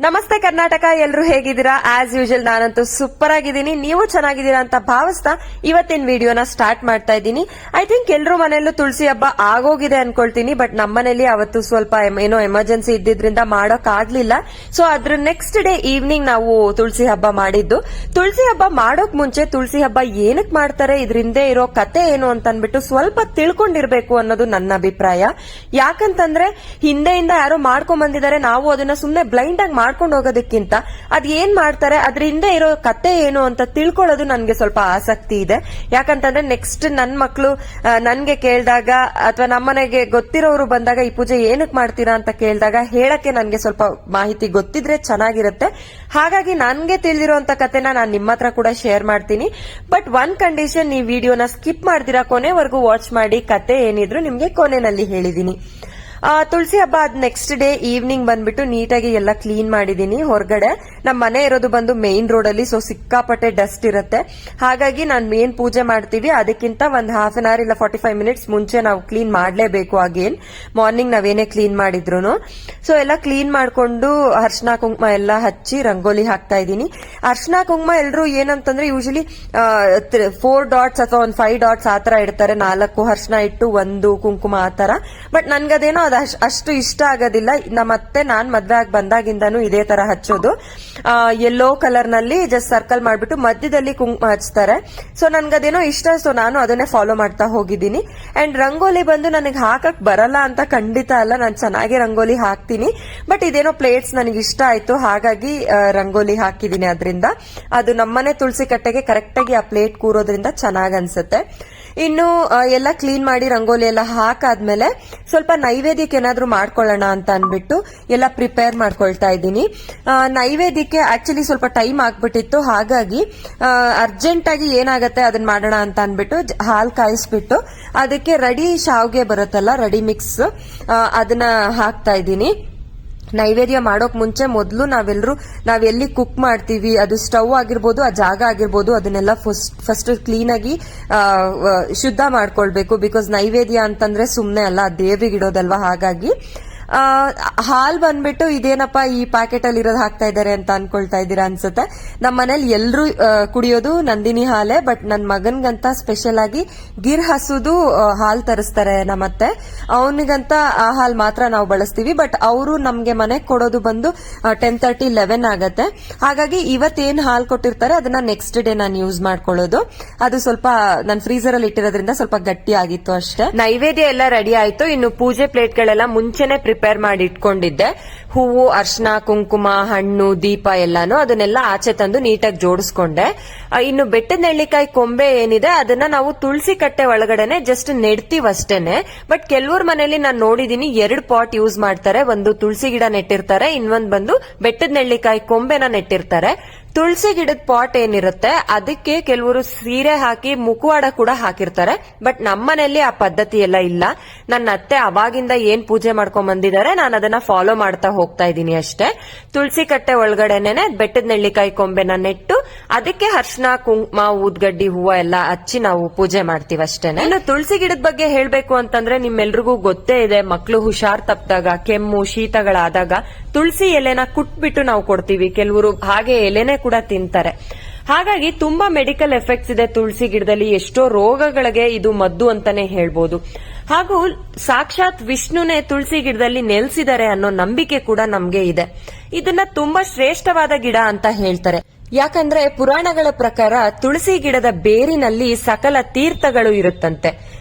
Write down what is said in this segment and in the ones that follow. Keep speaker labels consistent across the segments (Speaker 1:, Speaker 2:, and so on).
Speaker 1: ನಮಸ್ತೆ ಕರ್ನಾಟಕ, ಎಲ್ರು ಹೇಗಿದ್ದೀರಾ? ಆಸ್ ಯೂಶಲ್ ನಾನಂತೂ ಸೂಪರ್ ಆಗಿದ್ದೀನಿ. ನೀವು ಚೆನ್ನಾಗಿದ್ದೀರಾ ಅಂತ ಭಾವಿಸ್ತಾ ಇವತ್ತಿನ ವಿಡಿಯೋನ ಸ್ಟಾರ್ಟ್ ಮಾಡ್ತಾ ಇದ್ದೀನಿ. ಐ ಥಿಂಕ್ ಎಲ್ರು ಮನೆಯಲ್ಲೂ ತುಳಸಿ ಹಬ್ಬ ಆಗೋಗಿದೆ ಅನ್ಕೊಳ್ತೀನಿ. ಬಟ್ ನಮ್ಮನೇಲಿ ಅವತ್ತು ಸ್ವಲ್ಪ ಏನೋ ಎಮರ್ಜೆನ್ಸಿ ಇದ್ದಿದ್ರಿಂದ ಮಾಡೋಕ್ ಆಗ್ಲಿಲ್ಲ. ಸೊ ಅದ್ರ ನೆಕ್ಸ್ಟ್ ಡೇ ಈವ್ನಿಂಗ್ ನಾವು ತುಳಸಿ ಹಬ್ಬ ಮಾಡಿದ್ದು. ತುಳಸಿ ಹಬ್ಬ ಮಾಡೋಕ್ ಮುಂಚೆ ತುಳಸಿ ಹಬ್ಬ ಏನಕ್ ಮಾಡ್ತಾರೆ, ಇದ್ರಿಂದೇ ಇರೋ ಕತೆ ಏನು ಅಂತ ಅನ್ಬಿಟ್ಟು ಸ್ವಲ್ಪ ತಿಳ್ಕೊಂಡಿರ್ಬೇಕು ಅನ್ನೋದು ನನ್ನ ಅಭಿಪ್ರಾಯ. ಯಾಕಂತಂದ್ರೆ ಹಿಂದೆಯಿಂದ ಯಾರೋ ಮಾಡ್ಕೊಂಡ್ ಬಂದಿದ್ದಾರೆ, ನಾವು ಅದನ್ನ ಸುಮ್ನೆ ಬ್ಲೈಂಡ್ ಆಗಿ ಮಾಡ್ಕೊಂಡು ಹೋಗೋದಕ್ಕಿಂತ ಅದ್ ಏನ್ ಮಾಡ್ತಾರೆ, ಅದ್ರ ಹಿಂದೆ ಇರೋ ಕತೆ ಏನು ಅಂತ ತಿಳ್ಕೊಳ್ಳೋದು ನನ್ಗೆ ಸ್ವಲ್ಪ ಆಸಕ್ತಿ ಇದೆ. ಯಾಕಂತಂದ್ರೆ ನೆಕ್ಸ್ಟ್ ನನ್ ಮಕ್ಳು ನನ್ಗೆ ಕೇಳಿದಾಗ ಅಥವಾ ನಮ್ಮನೆಗೆ ಗೊತ್ತಿರೋರು ಬಂದಾಗ ಈ ಪೂಜೆ ಏನಕ್ ಮಾಡ್ತೀರಾ ಅಂತ ಕೇಳಿದಾಗ ಹೇಳಕ್ಕೆ ನನ್ಗೆ ಸ್ವಲ್ಪ ಮಾಹಿತಿ ಗೊತ್ತಿದ್ರೆ ಚೆನ್ನಾಗಿರುತ್ತೆ. ಹಾಗಾಗಿ ನನ್ಗೆ ತಿಳಿದಿರೋಂತ ಕತೆನ ನಾನು ನಿಮ್ಮ ಹತ್ರ ಕೂಡ ಶೇರ್ ಮಾಡ್ತೀನಿ. ಬಟ್ ಒನ್ ಕಂಡೀಷನ್, ಈ ವಿಡಿಯೋನ ಸ್ಕಿಪ್ ಮಾಡ್ದಿರಾ ಕೊನೆವರೆಗೂ ವಾಚ್ ಮಾಡಿ. ಕತೆ ಏನಿದ್ರು ನಿಮ್ಗೆ ಕೊನೆಯಲ್ಲಿ ಹೇಳಿದೀನಿ. ತುಳಸಿ ಹಬ್ಬ ಆದ ನೆಕ್ಸ್ಟ್ ಡೇ ಈವ್ನಿಂಗ್ ಬಂದ್ಬಿಟ್ಟು ನೀಟಾಗಿ ಎಲ್ಲ ಕ್ಲೀನ್ ಮಾಡಿದೀನಿ. ಹೊರಗಡೆ ನಮ್ಮ ಮನೆ ಇರೋದು ಬಂದು ಮೇನ್ ರೋಡ್ ಅಲ್ಲಿ, ಸೊ ಸಿಕ್ಕಾಪಟ್ಟೆ ಡಸ್ಟ್ ಇರುತ್ತೆ. ಹಾಗಾಗಿ ನಾನು ಏನ್ ಪೂಜೆ ಮಾಡ್ತೀವಿ ಅದಕ್ಕಿಂತ ಒಂದು ಹಾಫ್ ಅನ್ ಅವರ್ ಇಲ್ಲ 45 ಮಿನಿಟ್ಸ್ ಮುಂಚೆ ನಾವು ಕ್ಲೀನ್ ಮಾಡ್ಲೇಬೇಕು. ಅಗೇನ್ ಮಾರ್ನಿಂಗ್ ನಾವೇನೇ ಕ್ಲೀನ್ ಮಾಡಿದ್ರು ಸೊ ಎಲ್ಲ ಕ್ಲೀನ್ ಮಾಡ್ಕೊಂಡು ಅರ್ಶನಾ ಕುಂಕುಮ ಎಲ್ಲ ಹಚ್ಚಿ ರಂಗೋಲಿ ಹಾಕ್ತಾ ಇದ್ದೀನಿ. ಅರ್ಶನಾ ಕುಂಕುಮ ಎಲ್ರು ಏನಂತಂದ್ರೆ ಯೂಶಲಿ 4 ಡಾಟ್ಸ್ ಅಥವಾ ಒಂದು 5 ಡಾಟ್ಸ್ ಆತರ ಇಡ್ತಾರೆ. 4 ಅರ್ಶನಾ ಇಟ್ಟು 1 ಕುಂಕುಮ ಆತರ. ಬಟ್ ನನ್ಗದೇನೋ ಅಷ್ಟು ಇಷ್ಟ ಆಗೋದಿಲ್ಲ. ನಮ್ಮತ್ತೆ ನಾನ್ ಮದ್ವೆ ಆಗಿ ಬಂದಾಗಿಂದಾನು ಇದೇ ತರ ಹಚ್ಚೋದು. ಯೆಲ್ಲೋ ಕಲರ್ ನಲ್ಲಿ ಜಸ್ಟ್ ಸರ್ಕಲ್ ಮಾಡ್ಬಿಟ್ಟು ಮಧ್ಯದಲ್ಲಿ ಕುಂಕುಮ ಹಚ್ತಾರೆ. ಸೊ ನನ್ಗದೇನೋ ಇಷ್ಟ, ಸೊ ನಾನು ಅದನ್ನೇ ಫಾಲೋ ಮಾಡ್ತಾ ಹೋಗಿದ್ದೀನಿ. ಅಂಡ್ ರಂಗೋಲಿ ಬಂದು ನನಗೆ ಹಾಕಕ್ ಬರಲ್ಲ ಅಂತ ಖಂಡಿತ ಅಲ್ಲ, ನಾನು ಚೆನ್ನಾಗಿ ರಂಗೋಲಿ ಹಾಕ್ತೀನಿ. ಬಟ್ ಇದೇನೋ ಪ್ಲೇಟ್ಸ್ ನನಗೆ ಇಷ್ಟ ಆಯ್ತು, ಹಾಗಾಗಿ ರಂಗೋಲಿ ಹಾಕಿದೀನಿ. ಅದರಿಂದ ಅದು ನಮ್ಮನೆ ತುಳಸಿ ಕಟ್ಟೆಗೆ ಕರೆಕ್ಟ್ ಆಗಿ ಆ ಪ್ಲೇಟ್ ಕೂರೋದ್ರಿಂದ ಚೆನ್ನಾಗ್ ಅನ್ಸುತ್ತೆ. ಇನ್ನು ಎಲ್ಲ ಕ್ಲೀನ್ ಮಾಡಿ ರಂಗೋಲಿ ಎಲ್ಲ ಹಾಕಾದ್ಮೇಲೆ ಸ್ವಲ್ಪ ನೈವೇದ್ಯಕ್ಕೆ ಏನಾದ್ರೂ ಮಾಡ್ಕೊಳ್ಳೋಣ ಅಂತ ಅನ್ಬಿಟ್ಟು ಎಲ್ಲ ಪ್ರಿಪೇರ್ ಮಾಡ್ಕೊಳ್ತಾ ಇದ್ದೀನಿ. ನೈವೇದ್ಯಕ್ಕೆ ಆಕ್ಚುಲಿ ಸ್ವಲ್ಪ ಟೈಮ್ ಆಗ್ಬಿಟ್ಟಿತ್ತು, ಹಾಗಾಗಿ ಅರ್ಜೆಂಟ್ ಆಗಿ ಏನಾಗತ್ತೆ ಅದನ್ನ ಮಾಡೋಣ ಅಂತ ಅನ್ಬಿಟ್ಟು ಹಾಲ್ ಕಾಯಿಸ್ಬಿಟ್ಟು ಅದಕ್ಕೆ ರೆಡಿ ಶಾವ್ಗೆ ಬರುತ್ತಲ್ಲ, ರೆಡಿ ಮಿಕ್ಸ್, ಅದನ್ನ ಹಾಕ್ತಾ ಇದ್ದೀನಿ. ನೈವೇದ್ಯ ಮಾಡೋಕ್ ಮುಂಚೆ ಮೊದಲು ನಾವೆಲ್ಲಿ ಕುಕ್ ಮಾಡ್ತೀವಿ, ಅದು ಸ್ಟವ್ ಆಗಿರ್ಬೋದು, ಆ ಜಾಗ ಆಗಿರ್ಬೋದು, ಅದನ್ನೆಲ್ಲ ಫಸ್ಟ್ ಕ್ಲೀನ್ ಆಗಿ ಶುದ್ಧ ಮಾಡ್ಕೊಳ್ಬೇಕು. ಬಿಕಾಸ್ ನೈವೇದ್ಯ ಅಂತಂದ್ರೆ ಸುಮ್ನೆ ಅಲ್ಲ, ದೇವ್ರಿಗೆ ಇಡೋದಲ್ವಾ. ಹಾಗಾಗಿ ಹಾಲ್ ಬಂದ್ಬಿಟ್ಟು ಇದೇನಪ್ಪ ಈ ಪ್ಯಾಕೆಟ್ ಅಲ್ಲಿ ಇರೋದು ಹಾಕ್ತಾ ಇದಾರೆ ಅಂತ ಅನ್ಕೊಳ್ತಾ ಇದ್ದೀರಾ ಅನ್ಸುತ್ತೆ. ನಮ್ಮ ಮನೇಲಿ ಎಲ್ರು ಕುಡಿಯೋದು ನಂದಿನಿ ಹಾಲೇ. ಬಟ್ ನನ್ ಮಗನ್ಗಂತ ಸ್ಪೆಷಲ್ ಆಗಿ ಗಿರ್ ಹಸುದು ಹಾಲ್ ತರಿಸ್ತಾರೆ ನಮ್ಮತ್ತೆ. ಅವನಿಗಂತ ಆ ಹಾಲ್ ಮಾತ್ರ ನಾವು ಬಳಸ್ತೀವಿ. ಬಟ್ ಅವರು ನಮ್ಗೆ ಮನೆಗೆ ಕೊಡೋದು ಬಂದು 10:30, 11 ಆಗತ್ತೆ. ಹಾಗಾಗಿ ಇವತ್ತೇನ್ ಹಾಲ್ ಕೊಟ್ಟಿರ್ತಾರೆ ಅದನ್ನ ನೆಕ್ಸ್ಟ್ ಡೇ ನಾನು ಯೂಸ್ ಮಾಡ್ಕೊಳ್ಳೋದು. ಅದು ಸ್ವಲ್ಪ ನನ್ ಫ್ರೀಸರ್ ಅಲ್ಲಿ ಇಟ್ಟಿರೋದ್ರಿಂದ ಸ್ವಲ್ಪ ಗಟ್ಟಿ ಆಗಿತ್ತು ಅಷ್ಟೇ. ನೈವೇದ್ಯ ಎಲ್ಲ ರೆಡಿ ಆಯ್ತು. ಇನ್ನು ಪೂಜೆ ಪ್ಲೇಟ್ ಗಳೆಲ್ಲ ಮುಂಚೆನೆ ಪ್ರಿಪೇರ್ ಮಾಡಿ ಇಟ್ಕೊಂಡಿದ್ದೆ. ಹೂವು, ಅರ್ಶನಾ, ಕುಂಕುಮ, ಹಣ್ಣು, ದೀಪ ಎಲ್ಲಾನು ಅದನ್ನೆಲ್ಲ ಆಚೆ ತಂದು ನೀಟಾಗಿ ಜೋಡಿಸ್ಕೊಂಡೆ. ಇನ್ನು ಬೆಟ್ಟದ ನೆಲ್ಲಿಕಾಯಿ ಕೊಂಬೆ ಏನಿದೆ ಅದನ್ನ ನಾವು ತುಳಸಿ ಕಟ್ಟೆ ಒಳಗಡೆನೆ ಜಸ್ಟ್ ನೆಡ್ತೀವಿ ಅಷ್ಟೇನೆ. ಬಟ್ ಕೆಲವ್ರ ಮನೇಲಿ ನಾನು ನೋಡಿದೀನಿ 2 ಪಾಟ್ ಯೂಸ್ ಮಾಡ್ತಾರೆ. ಒಂದು ತುಳಸಿ ಗಿಡ ನೆಟ್ಟಿರ್ತಾರೆ, ಇನ್ನೊಂದ್ ಬಂದು ಬೆಟ್ಟದ ನೆಲ್ಲಿಕಾಯಿ ಕೊಂಬೆನ ನೆಟ್ಟಿರ್ತಾರೆ. ತುಳಸಿ ಗಿಡದ ಪಾಟ್ ಏನಿರುತ್ತೆ ಅದಕ್ಕೆ ಕೆಲವರು ಸೀರೆ ಹಾಕಿ ಮುಖವಾಡ ಕೂಡ ಹಾಕಿರ್ತಾರೆ. ಬಟ್ ನಮ್ಮನೇಲಿ ಆ ಪದ್ಧತಿ ಎಲ್ಲ ಇಲ್ಲ. ನನ್ನ ಅತ್ತೆ ಅವಾಗಿಂದ ಏನ್ ಪೂಜೆ ಮಾಡ್ಕೊಂಡ್ ಬಂದಿದ್ದಾರೆ ನಾನು ಅದನ್ನ ಫಾಲೋ ಮಾಡ್ತಾ ಹೋಗ್ತಾ ಇದ್ದೀನಿ ಅಷ್ಟೇ. ತುಳಸಿ ಕಟ್ಟೆ ಒಳಗಡೆನೆ ಬೆಟ್ಟದ ನೆಲ್ಲಿಕಾಯಿ ಕೊಂಬೆನ ನೆಟ್ಟು ಅದಕ್ಕೆ ಅರ್ಶನ, ಕುಂಕುಮ, ಊದ್ಗಡ್ಡಿ, ಹೂವ ಎಲ್ಲ ಹಚ್ಚಿ ನಾವು ಪೂಜೆ ಮಾಡ್ತೀವಿ ಅಷ್ಟೇನೆ. ಇನ್ನು ತುಳಸಿ ಗಿಡದ ಬಗ್ಗೆ ಹೇಳ್ಬೇಕು ಅಂತಂದ್ರೆ ನಿಮ್ಮೆಲ್ರಿಗೂ ಗೊತ್ತೇ ಇದೆ, ಮಕ್ಳು ಹುಷಾರ್ ತಪ್ಪಿದಾಗ, ಕೆಮ್ಮು, ಶೀತಗಳಾದಾಗ ತುಳಸಿ ಎಲೆನ ಕುಟ್ಬಿಟ್ಟು ನಾವು ಕೊಡ್ತೀವಿ. ಕೆಲವರು ಹಾಗೆ ಎಲೆನೆ ಕೂಡ ತಿಂತಾರೆ. ಹಾಗಾಗಿ ತುಂಬಾ ಮೆಡಿಕಲ್ ಎಫೆಕ್ಟ್ಸ್ ಇದೆ ತುಳಸಿ ಗಿಡದಲ್ಲಿ. ಎಷ್ಟೋ ರೋಗಗಳಿಗೆ ಇದು ಮದ್ದು ಅಂತಾನೆ ಹೇಳ್ಬೋದು. ಹಾಗೂ ಸಾಕ್ಷಾತ್ ವಿಷ್ಣುನೇ ತುಳಸಿ ಗಿಡದಲ್ಲಿ ನೆಲೆಸಿದ್ದಾರೆ ಅನ್ನೋ ನಂಬಿಕೆ ಕೂಡ ನಮ್ಗೆ ಇದೆ. ಇದನ್ನ ತುಂಬಾ ಶ್ರೇಷ್ಠವಾದ ಗಿಡ ಅಂತ ಹೇಳ್ತಾರೆ. ಯಾಕಂದ್ರೆ ಪುರಾಣಗಳ ಪ್ರಕಾರ ತುಳಸಿ ಗಿಡದ ಬೇರಿನಲ್ಲಿ ಸಕಲ ತೀರ್ಥಗಳು ಇರುತ್ತಂತೆ.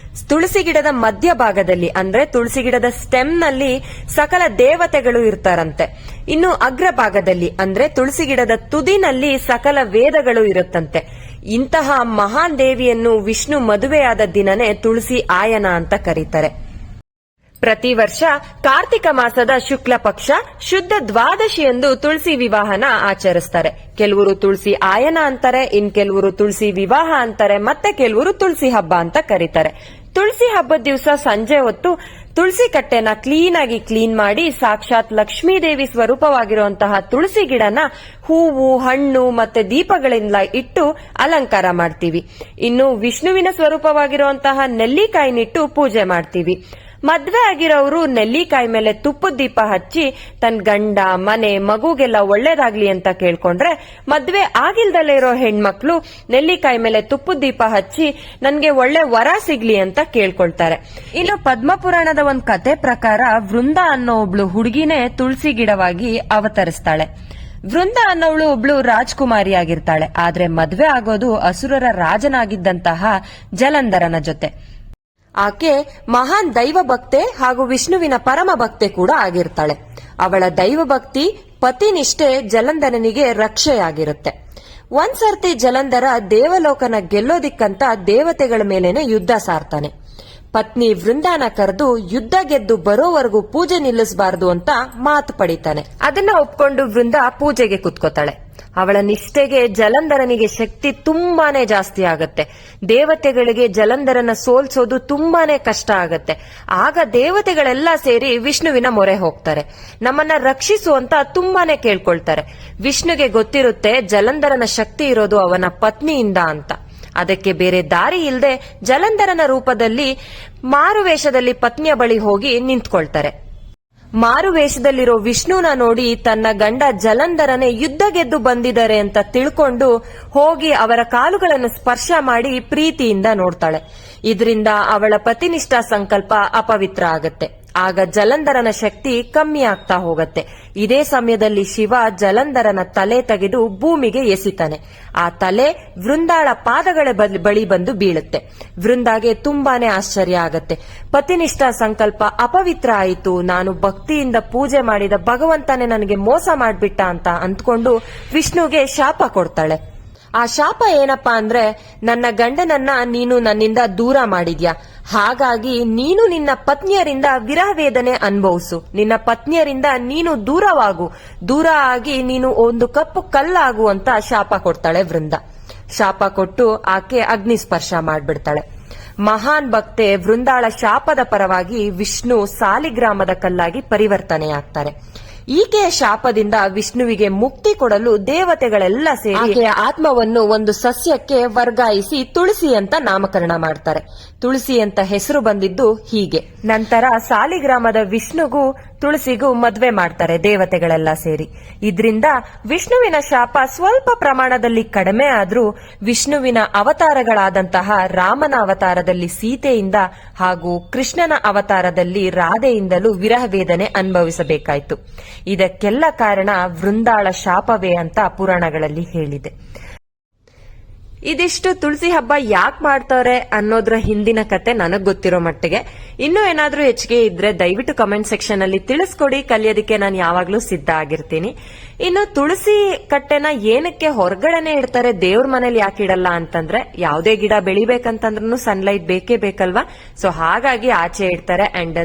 Speaker 1: ತುಳಸಿ ಗಿಡದ ಮಧ್ಯಭಾಗದಲ್ಲಿ ಅಂದ್ರೆ ತುಳಸಿ ಗಿಡದ ಸ್ಟೆಮ್ ನಲ್ಲಿ ಸಕಲ ದೇವತೆಗಳು ಇರ್ತಾರಂತೆ. ಇನ್ನು ಅಗ್ರಭಾಗದಲ್ಲಿ ಅಂದ್ರೆ ತುಳಸಿ ಗಿಡದ ತುದಿನಲ್ಲಿ ಸಕಲ ವೇದಗಳು ಇರುತ್ತಂತೆ. ಇಂತಹ ಮಹಾನ್ ದೇವಿಯನ್ನು ವಿಷ್ಣು ಮದುವೆಯಾದ ದಿನನೇ ತುಳಸಿ ಆಯನ ಅಂತ ಕರೀತಾರೆ. ಪ್ರತಿ ವರ್ಷ ಕಾರ್ತಿಕ ಮಾಸದ ಶುಕ್ಲ ಪಕ್ಷ ಶುದ್ಧ ದ್ವಾದಶಿಯಂದು ತುಳಸಿ ವಿವಾಹನ ಆಚರಿಸ್ತಾರೆ. ಕೆಲವರು ತುಳಸಿ ಆಯನ ಅಂತಾರೆ, ಇನ್ ಕೆಲವರು ತುಳಸಿ ವಿವಾಹ ಅಂತಾರೆ, ಮತ್ತೆ ಕೆಲವರು ತುಳಸಿ ಹಬ್ಬ ಅಂತ ಕರೀತಾರೆ. ತುಳಸಿ ಹಬ್ಬದ ದಿವಸ ಸಂಜೆ ಹೊತ್ತು ತುಳಸಿ ಕಟ್ಟೆನ ಕ್ಲೀನ್ ಮಾಡಿ ಸಾಕ್ಷಾತ್ ಲಕ್ಷ್ಮೀ ದೇವಿ ಸ್ವರೂಪವಾಗಿರುವಂತಹ ತುಳಸಿ ಗಿಡನ ಹೂವು, ಹಣ್ಣು ಮತ್ತೆ ದೀಪಗಳಿಂದ ಇಟ್ಟು ಅಲಂಕಾರ ಮಾಡ್ತೀವಿ. ಇನ್ನು ವಿಷ್ಣುವಿನ ಸ್ವರೂಪವಾಗಿರುವಂತಹ ನೆಲ್ಲಿಕಾಯಿನಿಟ್ಟು ಪೂಜೆ ಮಾಡ್ತೀವಿ. ಮದ್ವೆ ಆಗಿರೋರು ನೆಲ್ಲಿಕಾಯಿ ಮೇಲೆ ತುಪ್ಪದ ದೀಪ ಹಚ್ಚಿ ತನ್ನ ಗಂಡ ಮನೆ ಮಗುಗೆಲ್ಲ ಒಳ್ಳೇದಾಗ್ಲಿ ಅಂತ ಕೇಳ್ಕೊಂಡ್ರೆ, ಮದ್ವೆ ಆಗಿಲ್ದಲೇ ಇರೋ ಹೆಣ್ಮಕ್ಳು ನೆಲ್ಲಿಕಾಯಿ ಮೇಲೆ ತುಪ್ಪದ ದೀಪ ಹಚ್ಚಿ ನನ್ಗೆ ಒಳ್ಳೆ ವರ ಸಿಗ್ಲಿ ಅಂತ ಕೇಳ್ಕೊಳ್ತಾರೆ. ಇನ್ನು ಪದ್ಮಪುರಾಣದ ಒಂದ್ ಕತೆ ಪ್ರಕಾರ ವೃಂದ ಅನ್ನೋ ಒಬ್ಳು ಹುಡುಗಿನೇ ತುಳಸಿ ಗಿಡವಾಗಿ ಅವತರಿಸ್ತಾಳೆ. ವೃಂದ ಅನ್ನೋಳು ಒಬ್ಳು ರಾಜ್ಕುಮಾರಿ ಆಗಿರ್ತಾಳೆ. ಆದ್ರೆ ಮದ್ವೆ ಆಗೋದು ಅಸುರರ ರಾಜನಾಗಿದ್ದಂತಹ ಜಲಂಧರನ ಜೊತೆ. ಆಕೆ ಮಹಾನ್ ದೈವ ಭಕ್ತೆ ಹಾಗೂ ವಿಷ್ಣುವಿನ ಪರಮ ಭಕ್ತೆ ಕೂಡ ಆಗಿರ್ತಾಳೆ. ಅವಳ ದೈವ ಭಕ್ತಿ ಪತಿನಿಷ್ಠೆ ಜಲಂಧರನಿಗೆ ರಕ್ಷೆಯಾಗಿರುತ್ತೆ. ಒಂದ್ಸರ್ತಿ ಜಲಂಧರ ದೇವಲೋಕನ ಗೆಲ್ಲೋದಿಕ್ಕಂತ ದೇವತೆಗಳ ಮೇಲೇನೆ ಯುದ್ಧ ಸಾರ್ತಾನೆ. ಪತ್ನಿ ವೃಂದಾನ ಕರೆದು ಯುದ್ಧ ಗೆದ್ದು ಬರೋವರೆಗೂ ಪೂಜೆ ನಿಲ್ಲಿಸಬಾರದು ಅಂತ ಮಾತು ಪಡಿತಾನೆ. ಅದನ್ನ ಒಪ್ಕೊಂಡು ವೃಂದ ಪೂಜೆಗೆ ಕುತ್ಕೋತಾಳೆ. ಅವಳ ನಿಷ್ಠೆಗೆ ಜಲಂಧರನಿಗೆ ಶಕ್ತಿ ತುಂಬಾನೇ ಜಾಸ್ತಿ ಆಗತ್ತೆ. ದೇವತೆಗಳಿಗೆ ಜಲಂಧರನ ಸೋಲ್ಸೋದು ತುಂಬಾನೇ ಕಷ್ಟ ಆಗತ್ತೆ. ಆಗ ದೇವತೆಗಳೆಲ್ಲ ಸೇರಿ ವಿಷ್ಣುವಿನ ಮೊರೆ ಹೋಗ್ತಾರೆ. ನಮ್ಮನ್ನ ರಕ್ಷಿಸು ಅಂತ ತುಂಬಾನೇ ಕೇಳ್ಕೊಳ್ತಾರೆ. ವಿಷ್ಣುಗೆ ಗೊತ್ತಿರುತ್ತೆ ಜಲಂಧರನ ಶಕ್ತಿ ಇರೋದು ಅವನ ಪತ್ನಿಯಿಂದ ಅಂತ. ಅದಕ್ಕೆ ಬೇರೆ ದಾರಿ ಇಲ್ಲದೆ ಜಲಂಧರನ ರೂಪದಲ್ಲಿ ಮಾರುವೇಷದಲ್ಲಿ ಪತ್ನಿಯ ಬಳಿ ಹೋಗಿ ನಿಂತ್ಕೊಳ್ತಾರೆ. ಮಾರುವೇಷದಲ್ಲಿರೋ ವಿಷ್ಣುನ ನೋಡಿ ತನ್ನ ಗಂಡ ಜಲಂಧರನೇ ಯುದ್ಧ ಗೆದ್ದು ಬಂದಿದ್ದಾರೆ ಅಂತ ತಿಳ್ಕೊಂಡು ಹೋಗಿ ಅವರ ಕಾಲುಗಳನ್ನು ಸ್ಪರ್ಶ ಮಾಡಿ ಪ್ರೀತಿಯಿಂದ ನೋಡ್ತಾಳೆ. ಇದರಿಂದ ಅವಳ ಪತಿನಿಷ್ಠ ಸಂಕಲ್ಪ ಅಪವಿತ್ರ ಆಗತ್ತೆ. ಆಗ ಜಲಂಧರನ ಶಕ್ತಿ ಕಮ್ಮಿ ಆಗ್ತಾ ಹೋಗತ್ತೆ. ಇದೇ ಸಮಯದಲ್ಲಿ ಶಿವ ಜಲಂಧರನ ತಲೆ ತೆಗೆದು ಭೂಮಿಗೆ ಎಸಿತಾನೆ. ಆ ತಲೆ ವೃಂದಾಳ ಪಾದಗಳ ಬಳಿ ಬಂದು ಬೀಳುತ್ತೆ. ವೃಂದಾಗೆ ತುಂಬಾನೇ ಆಶ್ಚರ್ಯ ಆಗತ್ತೆ. ಪತಿನಿಷ್ಠ ಸಂಕಲ್ಪ ಅಪವಿತ್ರ ಆಯಿತು, ನಾನು ಭಕ್ತಿಯಿಂದ ಪೂಜೆ ಮಾಡಿದ ಭಗವಂತನೇ ನನಗೆ ಮೋಸ ಮಾಡ್ಬಿಟ್ಟ ಅಂತ ಅಂದ್ಕೊಂಡು ವಿಷ್ಣುಗೆ ಶಾಪ ಕೊಡ್ತಾಳೆ. ಆ ಶಾಪ ಏನಪ್ಪಾ ಅಂದ್ರೆ, ನನ್ನ ಗಂಡನನ್ನ ನೀನು ನನ್ನಿಂದ ದೂರ ಮಾಡಿದ್ಯಾ, ಹಾಗಾಗಿ ನೀನು ನಿನ್ನ ಪತ್ನಿಯರಿಂದ ವಿರಹ ವೇದನೆ ಅನುಭವಿಸು. ನಿನ್ನ ಪತ್ನಿಯರಿಂದ ನೀನು ದೂರವಾಗು, ದೂರ ಆಗಿ ನೀನು ಒಂದು ಕಪ್ಪು ಕಲ್ಲಾಗು ಅಂತ ಶಾಪ ಕೊಡ್ತಾಳೆ ವೃಂದ. ಶಾಪ ಕೊಟ್ಟು ಆಕೆ ಅಗ್ನಿಸ್ಪರ್ಶ ಮಾಡ್ಬಿಡ್ತಾಳೆ. ಮಹಾನ್ ಭಕ್ತೆ ವೃಂದಾಳ ಶಾಪದ ಪರವಾಗಿ ವಿಷ್ಣು ಸಾಲಿಗ್ರಾಮದ ಕಲ್ಲಾಗಿ ಪರಿವರ್ತನೆಯಾಗ್ತಾರೆ. ಈಕೆಯ ಶಾಪದಿಂದ ವಿಷ್ಣುವಿಗೆ ಮುಕ್ತಿ ಕೊಡಲು ದೇವತೆಗಳೆಲ್ಲ ಸೇರಿ ಆಕೆಯ ಆತ್ಮವನ್ನು ಒಂದು ಸಸ್ಯಕ್ಕೆ ವರ್ಗಾಯಿಸಿ ತುಳಸಿ ಅಂತ ನಾಮಕರಣ ಮಾಡ್ತಾರೆ. ತುಳಸಿ ಅಂತ ಹೆಸರು ಬಂದಿದ್ದು ಹೀಗೆ. ನಂತರ ಸಾಲಿಗ್ರಾಮದ ವಿಷ್ಣುಗೂ ತುಳಸಿಗೂ ಮದ್ವೆ ಮಾಡ್ತಾರೆ ದೇವತೆಗಳೆಲ್ಲ ಸೇರಿ. ಇದರಿಂದ ವಿಷ್ಣುವಿನ ಶಾಪ ಸ್ವಲ್ಪ ಪ್ರಮಾಣದಲ್ಲಿ ಕಡಿಮೆ ಆದ್ರೂ ವಿಷ್ಣುವಿನ ಅವತಾರಗಳಾದಂತಹ ರಾಮನ ಅವತಾರದಲ್ಲಿ ಸೀತೆಯಿಂದ ಹಾಗೂ ಕೃಷ್ಣನ ಅವತಾರದಲ್ಲಿ ರಾಧೆಯಿಂದಲೂ ವಿರಹ ವೇದನೆ ಅನುಭವಿಸಬೇಕಾಯಿತು. ಇದಕ್ಕೆಲ್ಲ ಕಾರಣ ವೃಂದಾಳ ಶಾಪವೇ ಅಂತ ಪುರಾಣಗಳಲ್ಲಿ ಹೇಳಿದೆ. ಇದಿಷ್ಟು ತುಳಸಿ ಹಬ್ಬ ಯಾಕೆ ಮಾಡ್ತಾರೆ ಅನ್ನೋದ್ರ ಹಿಂದಿನ ಕತೆ ನನಗ್ ಗೊತ್ತಿರೋ ಮಟ್ಟಿಗೆ. ಇನ್ನೂ ಏನಾದ್ರೂ ಹೆಚ್ಚಿಗೆ ಇದ್ರೆ ದಯವಿಟ್ಟು ಕಮೆಂಟ್ ಸೆಕ್ಷನ್ ಅಲ್ಲಿ ತಿಳಿಸ್ಕೊಡಿ, ಕಲಿಯೋದಕ್ಕೆ ನಾನು ಯಾವಾಗ್ಲೂ ಸಿದ್ಧ ಆಗಿರ್ತೀನಿ. ಇನ್ನು ತುಳಸಿ ಕಟ್ಟೆನ ಏನಕ್ಕೆ ಹೊರಗಡೆನೆ ಇಡ್ತಾರೆ, ದೇವ್ರ ಮನೇಲಿ ಯಾಕೆ ಇಡಲ್ಲ ಅಂತಂದ್ರೆ, ಯಾವುದೇ ಗಿಡ ಬೆಳಿಬೇಕಂತಂದ್ರೂ ಸನ್ಲೈಟ್ ಬೇಕೇ ಬೇಕಲ್ವಾ, ಸೊ ಹಾಗಾಗಿ ಆಚೆ ಇಡ್ತಾರೆ. ಅಂಡ್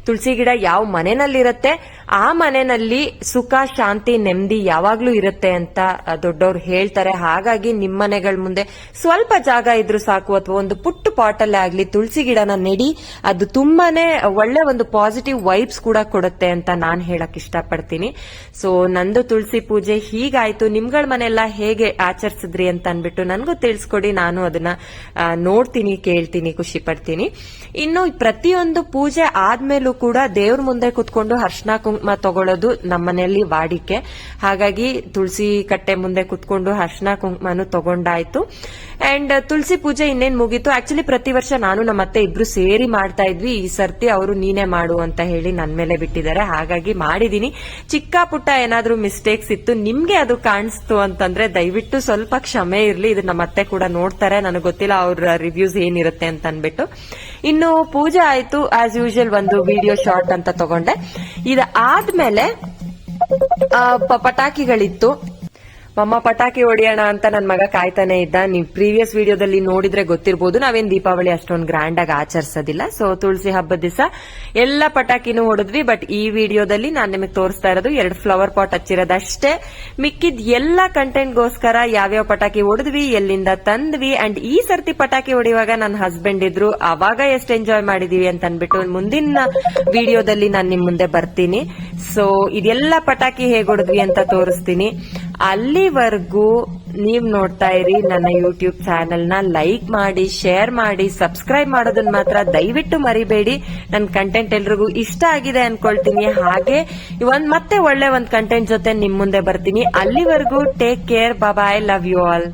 Speaker 1: ತುಳಸಿ ಗಿಡ ಯಾವ ಮನೆಯಲ್ಲಿರುತ್ತೆ ಆ ಮನೆಯಲ್ಲಿ ಸುಖ ಶಾಂತಿ ನೆಮ್ಮದಿ ಯಾವಾಗ್ಲೂ ಇರುತ್ತೆ ಅಂತ ದೊಡ್ಡವ್ರು ಹೇಳ್ತಾರೆ. ಹಾಗಾಗಿ ನಿಮ್ಮ ಮನೆಗಳ ಮುಂದೆ ಸ್ವಲ್ಪ ಜಾಗ ಇದ್ರೂ ಸಾಕು, ಅಥವಾ ಒಂದು ಪುಟ್ಟ ಪಾಟಲ್ಲೇ ಆಗ್ಲಿ ತುಳಸಿ ಗಿಡನ ನೆಡಿ, ಅದು ತುಂಬಾನೇ ಒಳ್ಳೆ ಒಂದು ಪಾಸಿಟಿವ್ ವೈಬ್ಸ್ ಕೂಡ ಕೊಡುತ್ತೆ ಅಂತ ನಾನ್ ಹೇಳಕ್ ಇಷ್ಟಪಡ್ತೀನಿ. ಸೊ ನಂದು ತುಳಸಿ ಪೂಜೆ ಹೀಗಾಯ್ತು. ನಿಮ್ಗಳ ಮನೆಯೆಲ್ಲ ಹೇಗೆ ಆಚರಿಸಿದ್ರಿ ಅಂತ ಅನ್ಬಿಟ್ಟು ನನ್ಗೂ ತಿಳಿಸ್ಕೊಡಿ. ನಾನು ಅದನ್ನ ನೋಡ್ತೀನಿ, ಕೇಳ್ತೀನಿ, ಖುಷಿ ಪಡ್ತೀನಿ. ಇನ್ನು ಪ್ರತಿಯೊಂದು ಪೂಜೆ ಆದ್ಮೇಲೂ ಕೂಡ ದೇವ್ರ ಮುಂದೆ ಕುತ್ಕೊಂಡು ಅರ್ಶನ ಕುಂಕುಮ ತಗೊಳ್ಳೋದು ನಮ್ಮನೆಯಲ್ಲಿ ವಾಡಿಕೆ. ಹಾಗಾಗಿ ತುಳಸಿ ಕಟ್ಟೆ ಮುಂದೆ ಕುತ್ಕೊಂಡು ಅರ್ಶನ ಕುಂಕುಮನು ತಗೊಂಡಾಯ್ತು. ಅಂಡ್ ತುಳಸಿ ಪೂಜೆ ಇನ್ನೇನ್ ಮುಗೀತು. ಆಕ್ಚುಲಿ ಪ್ರತಿ ವರ್ಷ ನಾನು ನಮ್ಮ ಅತ್ತೆ ಇಬ್ರು ಸೇರಿ ಮಾಡ್ತಾ ಇದ್ವಿ. ಈ ಸರ್ತಿ ಅವರು ನೀನೇ ಮಾಡು ಅಂತ ಹೇಳಿ ನನ್ ಮೇಲೆ ಬಿಟ್ಟಿದ್ದಾರೆ, ಹಾಗಾಗಿ ಮಾಡಿದೀನಿ. ಚಿಕ್ಕ ಪುಟ್ಟ ಏನಾದ್ರೂ ಮಿಸ್ಟೇಕ್ಸ್ ಇತ್ತು, ನಿಮ್ಗೆ ಅದು ಕಾಣಿಸ್ತು ಅಂತಂದ್ರೆ ದಯವಿಟ್ಟು ಸ್ವಲ್ಪ ಕ್ಷಮೆ ಇರ್ಲಿ. ಇದು ನಮ್ಮ ಅತ್ತೆ ಕೂಡ ನೋಡ್ತಾರೆ, ನನಗೆ ಗೊತ್ತಿಲ್ಲ ಅವ್ರ ರಿವ್ಯೂಸ್ ಏನಿರುತ್ತೆ ಅಂತ ಅನ್ಬಿಟ್ಟು. ಇನ್ನು ಪೂಜೆ ಆಯ್ತು, ಆಸ್ ಯೂಶುವಲ್ ಒಂದು ವಿಡಿಯೋ ಶಾರ್ಟ್ ಅಂತ ತಗೊಂಡೆ. ಇದಾದ್ಮೇಲೆ ಪಟಾಕಿಗಳಿತ್ತು. ಮಮ್ಮ ಪಟಾಕಿ ಹೊಡಿಯೋಣ ಅಂತ ನನ್ ಮಗ ಕಾಯ್ತಾನೆ ಇದ್ದ. ನೀವು ಪ್ರೀವಿಯಸ್ ವಿಡಿಯೋದಲ್ಲಿ ನೋಡಿದ್ರೆ ಗೊತ್ತಿರಬಹುದು, ನಾವೇನ್ ದೀಪಾವಳಿ ಅಷ್ಟೊಂದು ಗ್ರ್ಯಾಂಡ್ ಆಗಿ ಆಚರಿಸೋದಿಲ್ಲ. ಸೊ ತುಳಸಿ ಹಬ್ಬದ ದಿವಸ ಎಲ್ಲ ಪಟಾಕಿನೂ ಹೊಡೆದ್ವಿ. ಬಟ್ ಈ ವಿಡಿಯೋದಲ್ಲಿ ನಾನು ನಿಮಗೆ ತೋರಿಸ್ತಾ ಇರೋದು 2 ಫ್ಲವರ್ ಪಾಟ್ ಹಚ್ಚಿರೋದಷ್ಟೇ. ಮಿಕ್ಕಿದ್ ಎಲ್ಲ ಕಂಟೆಂಟ್ಗೋಸ್ಕರ ಯಾವ್ಯಾವ ಪಟಾಕಿ ಹೊಡೆದ್ವಿ, ಎಲ್ಲಿಂದ ತಂದ್ವಿ. ಅಂಡ್ ಈ ಸರ್ತಿ ಪಟಾಕಿ ಹೊಡೆಯುವಾಗ ನನ್ನ ಹಸ್ಬೆಂಡ್ ಇದ್ರು, ಅವಾಗ ಎಷ್ಟು ಎಂಜಾಯ್ ಮಾಡಿದೀವಿ ಅಂತ ಅನ್ಬಿಟ್ಟು ಮುಂದಿನ ವಿಡಿಯೋದಲ್ಲಿ ನಾನು ನಿಮ್ ಮುಂದೆ ಬರ್ತೀನಿ. ಸೊ ಇದೆಲ್ಲ ಪಟಾಕಿ ಹೇಗೆ ಹೊಡೆದ್ವಿ ಅಂತ ತೋರಿಸ್ತೀನಿ. ಅಲ್ಲಿವರೆಗೂ ನೀವ್ ನೋಡ್ತಾ ಇರಿ ನನ್ನ ಯೂಟ್ಯೂಬ್ ಚಾನೆಲ್ ನ ಲೈಕ್ ಮಾಡಿ, ಶೇರ್ ಮಾಡಿ, ಸಬ್ಸ್ಕ್ರೈಬ್ ಮಾಡೋದನ್ನ ಮಾತ್ರ ದಯವಿಟ್ಟು ಮರಿಬೇಡಿ. ನನ್ ಕಂಟೆಂಟ್ ಎಲ್ರಿಗೂ ಇಷ್ಟ ಆಗಿದೆ ಅನ್ಕೊಳ್ತೀನಿ. ಹಾಗೆ ಮತ್ತೆ ಒಳ್ಳೆ ಒಂದ್ ಕಂಟೆಂಟ್ ಜೊತೆ ನಿಮ್ ಮುಂದೆ ಬರ್ತೀನಿ. ಅಲ್ಲಿವರೆಗೂ take care, bye, love you all.